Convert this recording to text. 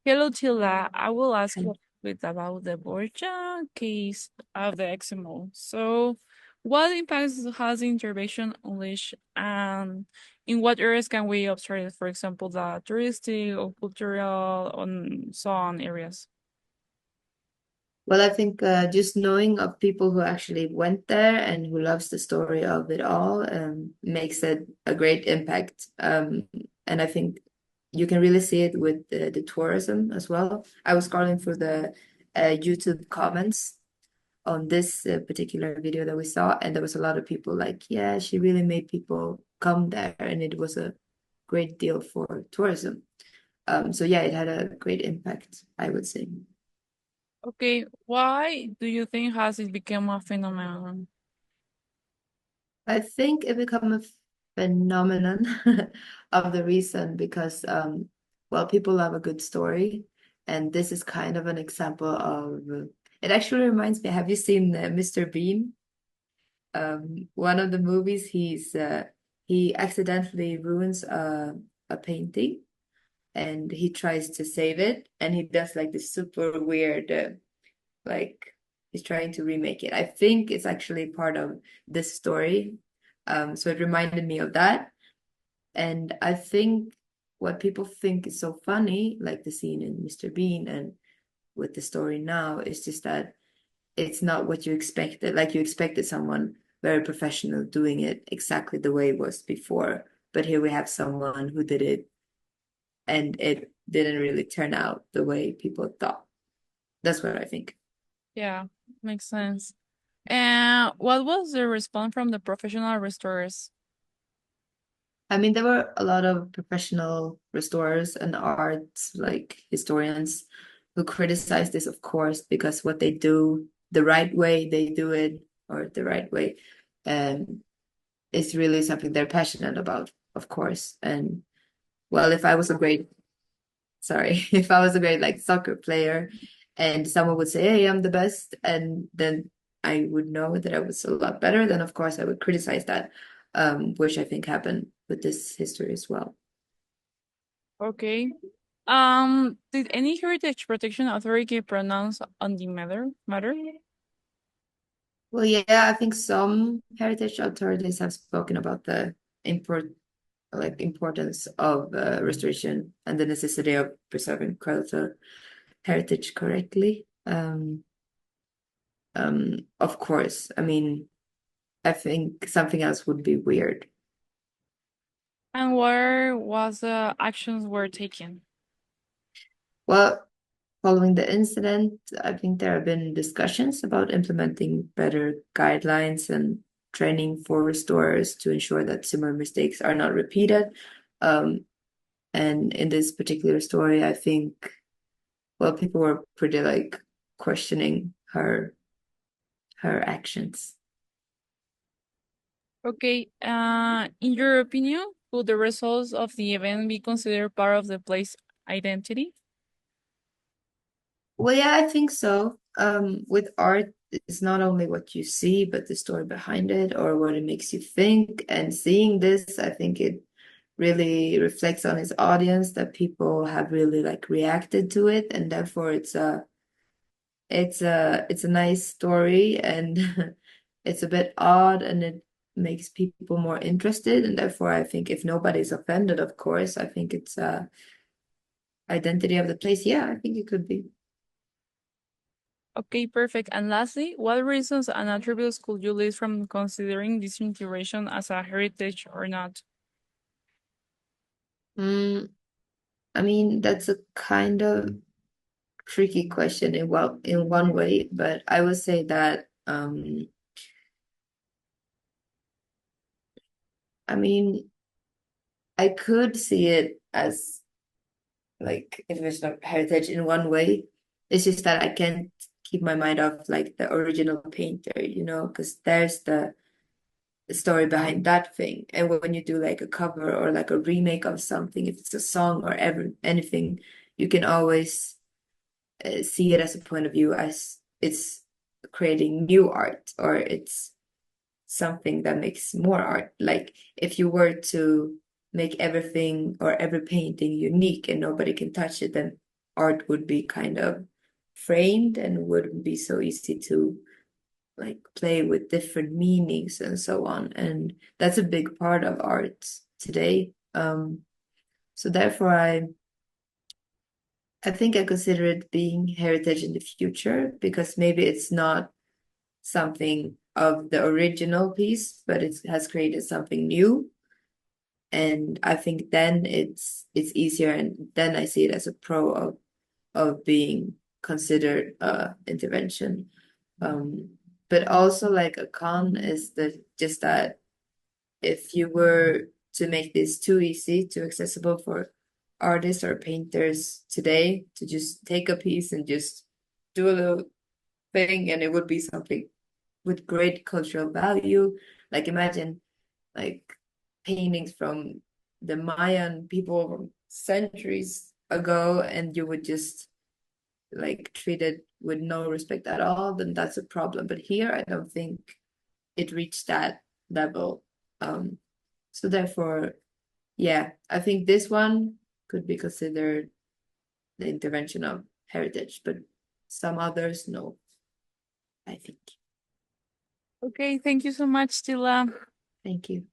Hello, Tilda. I will ask you a bit about the Borgia case of the Ecce. So, what impacts has the intervention unleashed, and in what areas can we observe it? For example, the touristic or cultural and so on areas? Well, I think just knowing of people who actually went there and who loves the story of it all makes it a great impact. And I think you can really see it with the tourism as well. I was scrolling through the YouTube comments on this particular video that we saw, and there was a lot of people like, yeah, she really made people come there, and it was a great deal for tourism. So yeah, it had a great impact, I would say. Okay, why do you think has it become a phenomenon? I think it become a phenomenon of the reason because well, people love a good story, and this is kind of an example of it actually reminds me, have you seen Mr. Bean? One of the movies he accidentally ruins a painting and he tries to save it and he does like this super weird like he's trying to remake it. I think it's actually part of this story. So it reminded me of that. And I think what people think is so funny, like the scene in Mr. Bean and with the story now, is just that it's not what you expected. Like you expected someone very professional doing it exactly the way it was before. But here we have someone who did it and it didn't really turn out the way people thought. That's what I think. Yeah, makes sense. And what was the response from the professional restorers? I mean, there were a lot of professional restorers and art like historians who criticized this, of course, because what they do, the right way they do it, or the right way, um, is really something they're passionate about, of course. And well, if I was a great, sorry, if I was a great like soccer player and someone would say, "Hey, I'm the best," and then I would know that I was a lot better, then of course I would criticize that, which I think happened with this history as well. Okay. Did any heritage protection authority pronounce on the matter? Well, yeah, I think some heritage authorities have spoken about the importance of restoration and the necessity of preserving cultural heritage correctly. Of course, I mean, I think something else would be weird. And where was the actions were taken? Well, following the incident, I think there have been discussions about implementing better guidelines and training for restorers to ensure that similar mistakes are not repeated. Um, And in this particular story, I think, well, people were pretty like questioning her actions. Okay. In your opinion, could the results of the event be considered part of the place identity? Well, yeah, I think so. With art, it's not only what you see, but the story behind it or what it makes you think. And seeing this, I think it really reflects on its audience that people have really like reacted to it, and therefore it's a nice story and it's a bit odd and it makes people more interested and therefore I think if nobody's offended, of course, I think it's identity of the place. Yeah, I think it could be. Okay, perfect. And lastly, what reasons and attributes could you list from considering this integration as a heritage or not? Mm, I mean, that's a kind of tricky question in well in one way, but I would say that I mean, I could see it as like information heritage in one way. It's just that I can't keep my mind off like the original painter, because there's the story behind that thing. And when you do like a cover or like a remake of something, if it's a song or ever anything, you can always see it as a point of view as it's creating new art or it's something that makes more art. Like if you were to make everything or every painting unique and nobody can touch it, then art would be kind of framed and wouldn't be so easy to like play with different meanings and so on. And that's a big part of art today. So therefore I think I consider it being heritage in the future because maybe it's not something of the original piece, but it has created something new. And I think then it's easier, and then I see it as a pro of being considered intervention. Um, but also like a con is that just that if you were to make this too easy, too accessible for artists or painters today to just take a piece and just do a little thing and it would be something with great cultural value. Like imagine like paintings from the Mayan people from centuries ago and you would just like treat it with no respect at all, then that's a problem. But here I don't think it reached that level. Um, so therefore, yeah, I think this one could be considered the intervention of heritage, but some others, no, I think. Okay, thank you so much, Stila. Thank you.